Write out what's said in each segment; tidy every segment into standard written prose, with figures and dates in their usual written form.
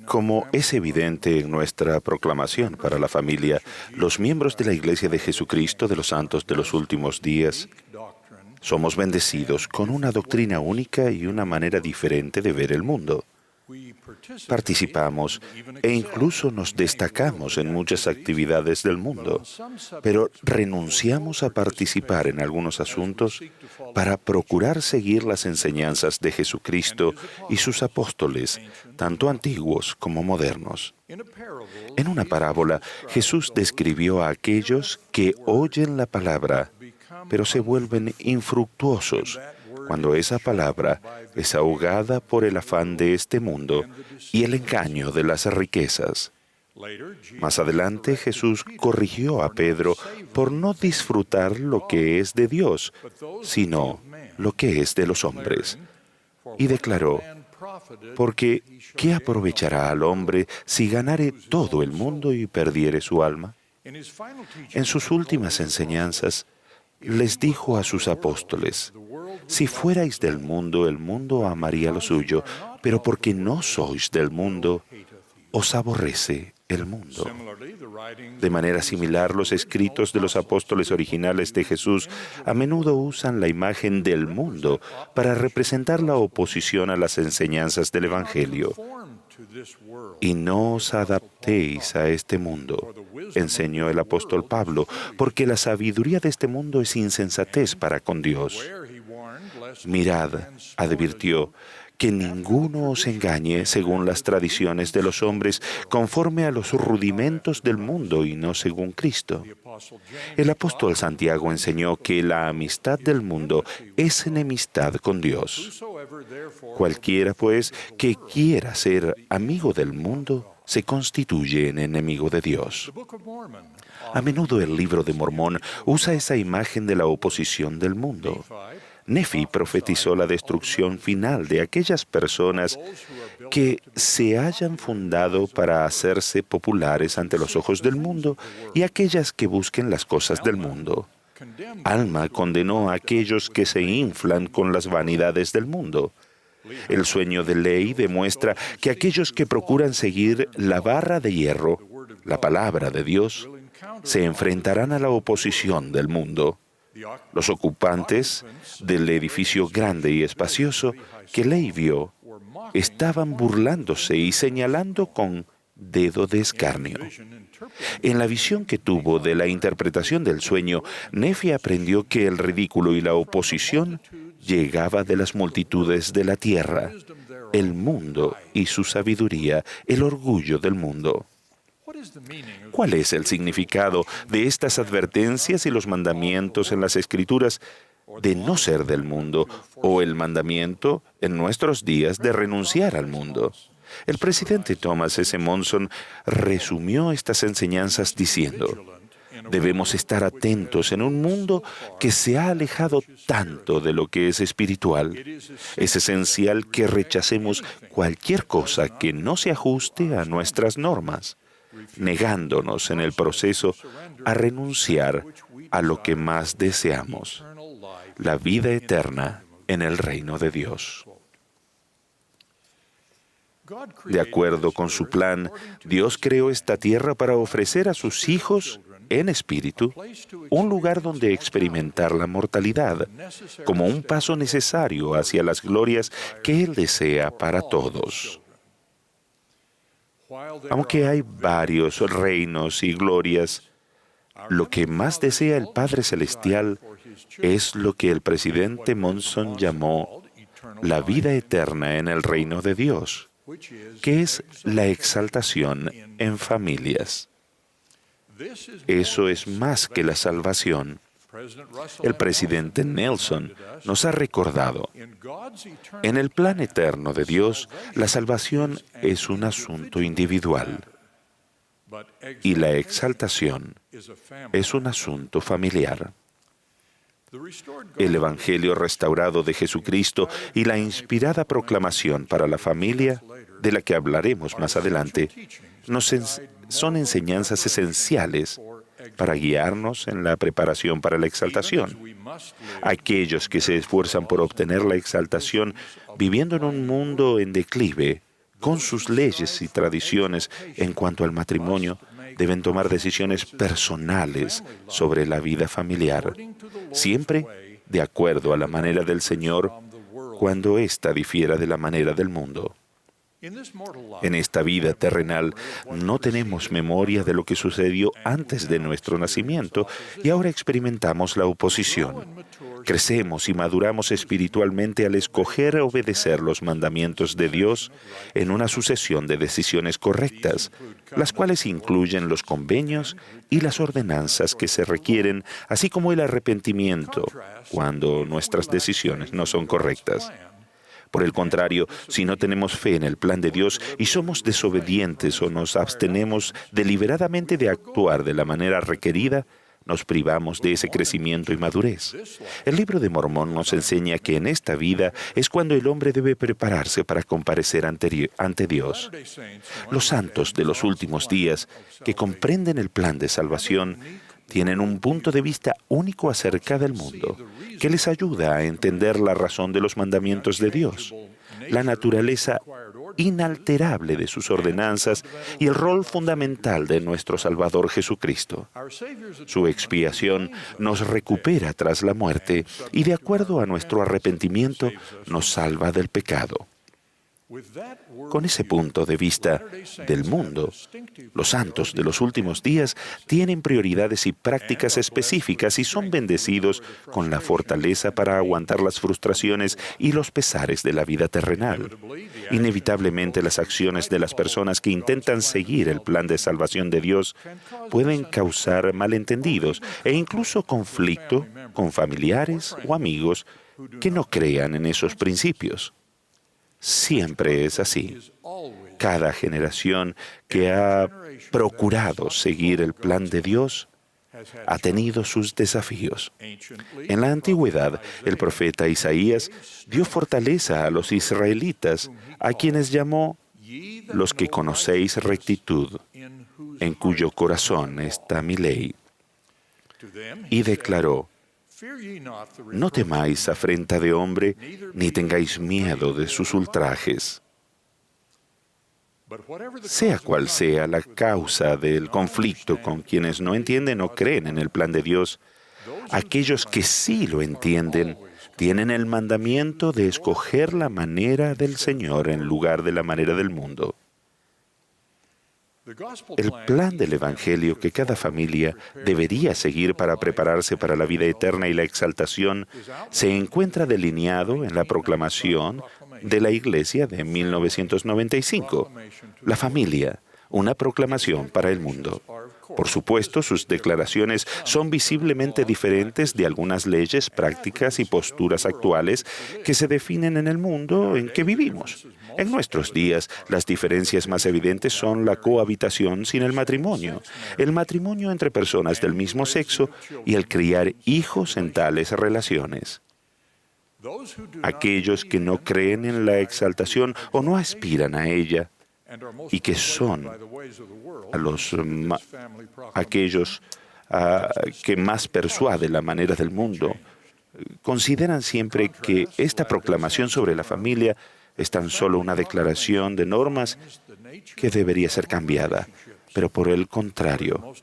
Como es evidente en nuestra proclamación para la familia, los miembros de la Iglesia de Jesucristo de los Santos de los Últimos Días somos bendecidos con una doctrina única y una manera diferente de ver el mundo. Participamos e incluso nos destacamos en muchas actividades del mundo, pero renunciamos a participar en algunos asuntos para procurar seguir las enseñanzas de Jesucristo y sus apóstoles, tanto antiguos como modernos. En una parábola, Jesús describió a aquellos que oyen la palabra, pero se vuelven infructuosos cuando esa palabra es ahogada por el afán de este mundo y el engaño de las riquezas. Más adelante, Jesús corrigió a Pedro por no disfrutar lo que es de Dios, sino lo que es de los hombres. Y declaró, porque ¿qué aprovechará al hombre si ganare todo el mundo y perdiere su alma? En sus últimas enseñanzas, les dijo a sus apóstoles, si fuerais del mundo, el mundo amaría lo suyo, pero porque no sois del mundo, os aborrece el mundo. De manera similar, los escritos de los apóstoles originales de Jesús a menudo usan la imagen del mundo para representar la oposición a las enseñanzas del Evangelio. Y no os adaptéis a este mundo, enseñó el apóstol Pablo, porque la sabiduría de este mundo es insensatez para con Dios. Mirad, advirtió, que ninguno os engañe según las tradiciones de los hombres, conforme a los rudimentos del mundo y no según Cristo. El apóstol Santiago enseñó que la amistad del mundo es enemistad con Dios. Cualquiera, pues, que quiera ser amigo del mundo, se constituye en enemigo de Dios. A menudo el libro de Mormón usa esa imagen de la oposición del mundo. Nefi profetizó la destrucción final de aquellas personas que se hayan fundado para hacerse populares ante los ojos del mundo y aquellas que busquen las cosas del mundo. Alma condenó a aquellos que se inflan con las vanidades del mundo. El sueño de Ley demuestra que aquellos que procuran seguir la barra de hierro, la palabra de Dios, se enfrentarán a la oposición del mundo. Los ocupantes del edificio grande y espacioso que Ley vio estaban burlándose y señalando con dedo de escarnio. En la visión que tuvo de la interpretación del sueño, Nefi aprendió que el ridículo y la oposición llegaba de las multitudes de la tierra, el mundo y su sabiduría, el orgullo del mundo. ¿Cuál es el significado de estas advertencias y los mandamientos en las Escrituras de no ser del mundo o el mandamiento en nuestros días de renunciar al mundo? El presidente Thomas S. Monson resumió estas enseñanzas diciendo, debemos estar atentos en un mundo que se ha alejado tanto de lo que es espiritual. Es esencial que rechacemos cualquier cosa que no se ajuste a nuestras normas, negándonos en el proceso a renunciar a lo que más deseamos, la vida eterna en el reino de Dios. De acuerdo con su plan, Dios creó esta tierra para ofrecer a sus hijos en espíritu un lugar donde experimentar la mortalidad, como un paso necesario hacia las glorias que Él desea para todos. Aunque hay varios reinos y glorias, lo que más desea el Padre Celestial es lo que el presidente Monson llamó la vida eterna en el reino de Dios, que es la exaltación en familias. Eso es más que la salvación. El presidente Nelson nos ha recordado, en el plan eterno de Dios, la salvación es un asunto individual y la exaltación es un asunto familiar. El Evangelio restaurado de Jesucristo y la inspirada proclamación para la familia, de la que hablaremos más adelante, son enseñanzas esenciales para guiarnos en la preparación para la exaltación. Aquellos que se esfuerzan por obtener la exaltación viviendo en un mundo en declive con sus leyes y tradiciones en cuanto al matrimonio, deben tomar decisiones personales sobre la vida familiar, siempre de acuerdo a la manera del Señor, cuando ésta difiera de la manera del mundo. En esta vida terrenal no tenemos memoria de lo que sucedió antes de nuestro nacimiento y ahora experimentamos la oposición. Crecemos y maduramos espiritualmente al escoger obedecer los mandamientos de Dios en una sucesión de decisiones correctas, las cuales incluyen los convenios y las ordenanzas que se requieren, así como el arrepentimiento cuando nuestras decisiones no son correctas. Por el contrario, si no tenemos fe en el plan de Dios y somos desobedientes o nos abstenemos deliberadamente de actuar de la manera requerida, nos privamos de ese crecimiento y madurez. El libro de Mormón nos enseña que en esta vida es cuando el hombre debe prepararse para comparecer ante Dios. Los santos de los últimos días, que comprenden el plan de salvación, tienen un punto de vista único acerca del mundo, que les ayuda a entender la razón de los mandamientos de Dios, la naturaleza inalterable de sus ordenanzas y el rol fundamental de nuestro Salvador Jesucristo. Su expiación nos recupera tras la muerte y, de acuerdo a nuestro arrepentimiento, nos salva del pecado. Con ese punto de vista del mundo, los santos de los últimos días tienen prioridades y prácticas específicas y son bendecidos con la fortaleza para aguantar las frustraciones y los pesares de la vida terrenal. Inevitablemente, las acciones de las personas que intentan seguir el plan de salvación de Dios pueden causar malentendidos e incluso conflicto con familiares o amigos que no crean en esos principios. Siempre es así. Cada generación que ha procurado seguir el plan de Dios ha tenido sus desafíos. En la antigüedad, el profeta Isaías dio fortaleza a los israelitas, a quienes llamó los que conocéis rectitud, en cuyo corazón está mi ley. Y declaró: no temáis afrenta de hombre, ni tengáis miedo de sus ultrajes. Sea cual sea la causa del conflicto con quienes no entienden o creen en el plan de Dios, aquellos que sí lo entienden tienen el mandamiento de escoger la manera del Señor en lugar de la manera del mundo. El plan del Evangelio que cada familia debería seguir para prepararse para la vida eterna y la exaltación se encuentra delineado en la proclamación de la Iglesia de 1995. La familia, una proclamación para el mundo. Por supuesto, sus declaraciones son visiblemente diferentes de algunas leyes, prácticas y posturas actuales que se definen en el mundo en que vivimos. En nuestros días, las diferencias más evidentes son la cohabitación sin el matrimonio entre personas del mismo sexo y el criar hijos en tales relaciones. Aquellos que no creen en la exaltación o no aspiran a ella, y que son aquellos que más persuaden la manera del mundo, consideran siempre que esta proclamación sobre la familia es tan solo una declaración de normas que debería ser cambiada. Pero por el contrario,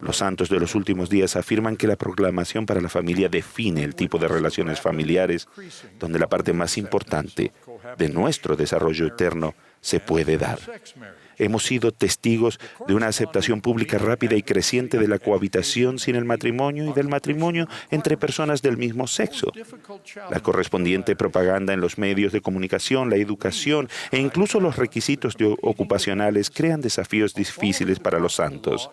los santos de los últimos días afirman que la proclamación para la familia define el tipo de relaciones familiares donde la parte más importante de nuestro desarrollo eterno se puede dar. Hemos sido testigos de una aceptación pública rápida y creciente de la cohabitación sin el matrimonio y del matrimonio entre personas del mismo sexo. La correspondiente propaganda en los medios de comunicación, la educación e incluso los requisitos ocupacionales crean desafíos difíciles para los santos.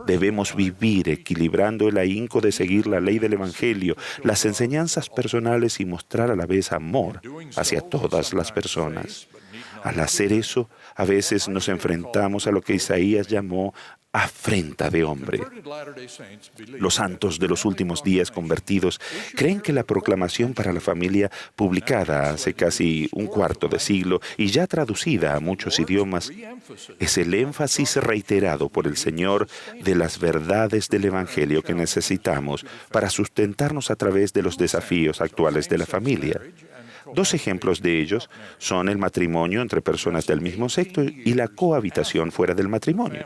Debemos vivir equilibrando el ahínco de seguir la ley del Evangelio, las enseñanzas personales y mostrar a la vez amor hacia todas las personas. Al hacer eso, a veces nos enfrentamos a lo que Isaías llamó afrenta de hombre. Los santos de los últimos días convertidos creen que la proclamación para la familia, publicada hace casi un cuarto de siglo y ya traducida a muchos idiomas, es el énfasis reiterado por el Señor de las verdades del Evangelio que necesitamos para sustentarnos a través de los desafíos actuales de la familia. Dos ejemplos de ellos son el matrimonio entre personas del mismo sexo y la cohabitación fuera del matrimonio.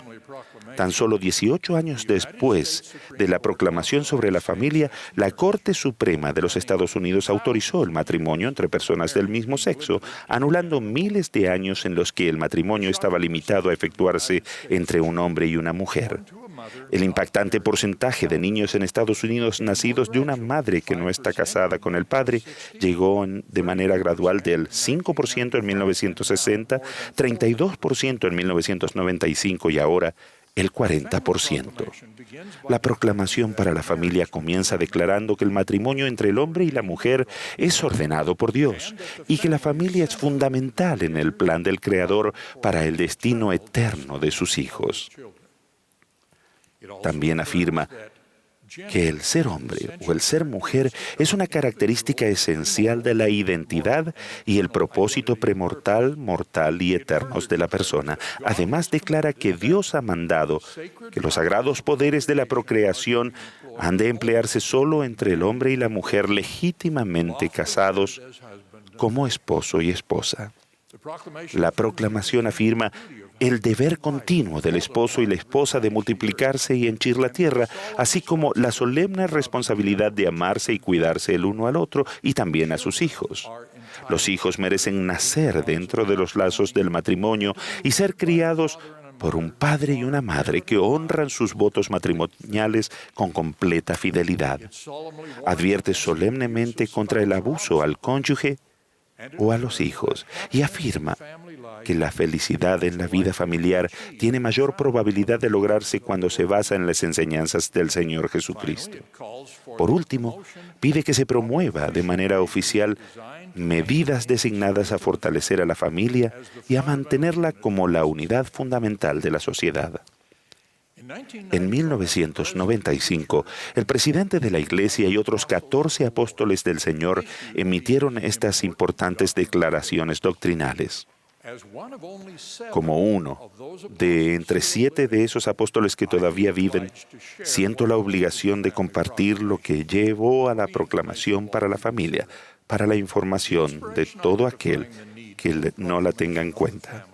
Tan solo 18 años después de la proclamación sobre la familia, la Corte Suprema de los Estados Unidos autorizó el matrimonio entre personas del mismo sexo, anulando miles de años en los que el matrimonio estaba limitado a efectuarse entre un hombre y una mujer. El impactante porcentaje de niños en Estados Unidos nacidos de una madre que no está casada con el padre llegó de manera gradual del 5% en 1960, 32% en 1995 y ahora el 40%. La proclamación para la familia comienza declarando que el matrimonio entre el hombre y la mujer es ordenado por Dios y que la familia es fundamental en el plan del Creador para el destino eterno de sus hijos. También afirma que el ser hombre o el ser mujer es una característica esencial de la identidad y el propósito premortal, mortal y eternos de la persona. Además, declara que Dios ha mandado que los sagrados poderes de la procreación han de emplearse solo entre el hombre y la mujer legítimamente casados como esposo y esposa. La proclamación afirma el deber continuo del esposo y la esposa de multiplicarse y henchir la tierra, así como la solemne responsabilidad de amarse y cuidarse el uno al otro y también a sus hijos. Los hijos merecen nacer dentro de los lazos del matrimonio y ser criados por un padre y una madre que honran sus votos matrimoniales con completa fidelidad. Advierte solemnemente contra el abuso al cónyuge o a los hijos y afirma que la felicidad en la vida familiar tiene mayor probabilidad de lograrse cuando se basa en las enseñanzas del Señor Jesucristo. Por último, pide que se promueva de manera oficial medidas designadas a fortalecer a la familia y a mantenerla como la unidad fundamental de la sociedad. En 1995, el presidente de la Iglesia y otros 14 apóstoles del Señor emitieron estas importantes declaraciones doctrinales. Como uno de entre 7 de esos apóstoles que todavía viven, siento la obligación de compartir lo que llevó a la proclamación para la familia, para la información de todo aquel que no la tenga en cuenta.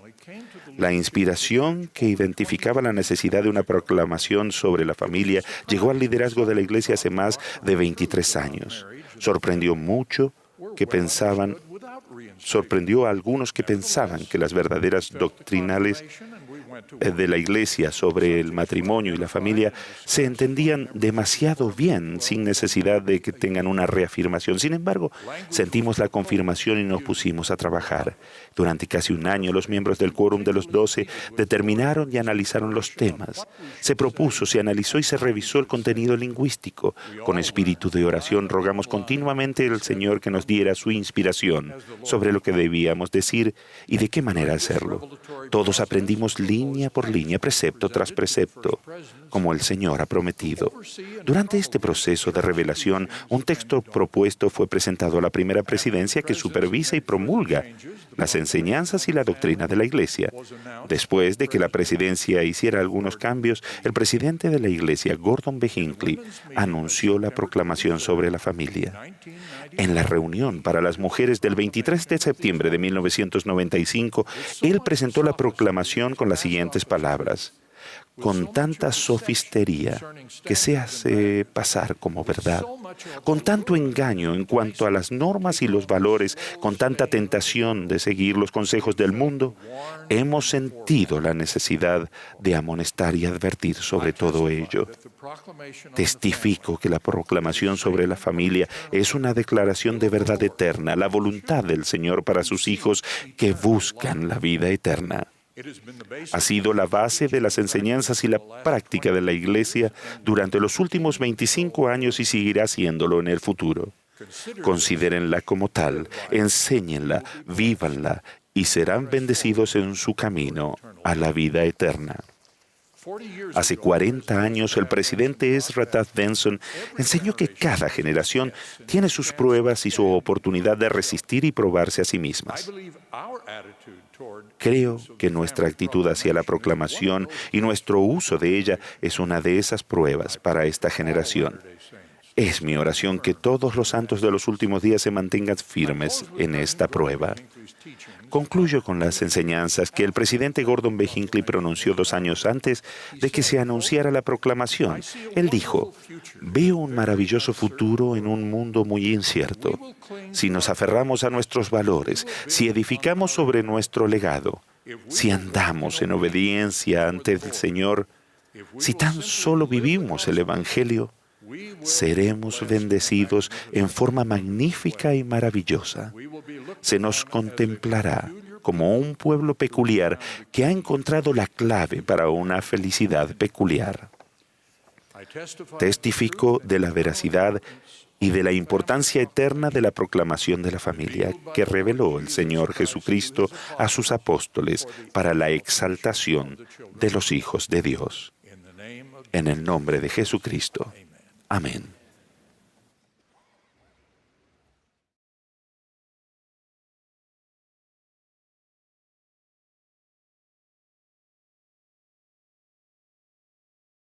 La inspiración que identificaba la necesidad de una proclamación sobre la familia llegó al liderazgo de la Iglesia hace más de 23 años. Sorprendió a algunos que pensaban que las verdaderas doctrinales de la Iglesia sobre el matrimonio y la familia se entendían demasiado bien sin necesidad de que tengan una reafirmación. Sin embargo, sentimos la confirmación y nos pusimos a trabajar. Durante casi un año, los miembros del Quórum de los 12 determinaron y analizaron los temas. Se propuso, se analizó y se revisó el contenido lingüístico. Con espíritu de oración, rogamos continuamente al Señor que nos diera su inspiración sobre lo que debíamos decir y de qué manera hacerlo. Todos aprendimos línea por línea, precepto tras precepto, como el Señor ha prometido. Durante este proceso de revelación, un texto propuesto fue presentado a la primera presidencia que supervisa y promulga las enseñanzas y la doctrina de la Iglesia. Después de que la presidencia hiciera algunos cambios, el presidente de la Iglesia, Gordon B. Hinckley, anunció la proclamación sobre la familia. En la reunión para las mujeres del 23 de septiembre de 1995, él presentó la proclamación con las siguientes palabras: con tanta sofistería que se hace pasar como verdad, con tanto engaño en cuanto a las normas y los valores, con tanta tentación de seguir los consejos del mundo, hemos sentido la necesidad de amonestar y advertir sobre todo ello. Testifico que la proclamación sobre la familia es una declaración de verdad eterna, la voluntad del Señor para sus hijos que buscan la vida eterna. Ha sido la base de las enseñanzas y la práctica de la Iglesia durante los últimos 25 años y seguirá siéndolo en el futuro. Considérenla como tal, enséñenla, vívanla y serán bendecidos en su camino a la vida eterna. Hace 40 años, el presidente Ezra Taft Benson enseñó que cada generación tiene sus pruebas y su oportunidad de resistir y probarse a sí mismas. Creo que nuestra actitud hacia la proclamación y nuestro uso de ella es una de esas pruebas para esta generación. Es mi oración que todos los santos de los últimos días se mantengan firmes en esta prueba. Concluyo con las enseñanzas que el presidente Gordon B. Hinckley pronunció 2 años antes de que se anunciara la proclamación. Él dijo: «Veo un maravilloso futuro en un mundo muy incierto. Si nos aferramos a nuestros valores, si edificamos sobre nuestro legado, si andamos en obediencia ante el Señor, si tan solo vivimos el Evangelio, seremos bendecidos en forma magnífica y maravillosa. Se nos contemplará como un pueblo peculiar que ha encontrado la clave para una felicidad peculiar». Testifico de la veracidad y de la importancia eterna de la proclamación de la familia que reveló el Señor Jesucristo a sus apóstoles para la exaltación de los hijos de Dios. En el nombre de Jesucristo. Amén.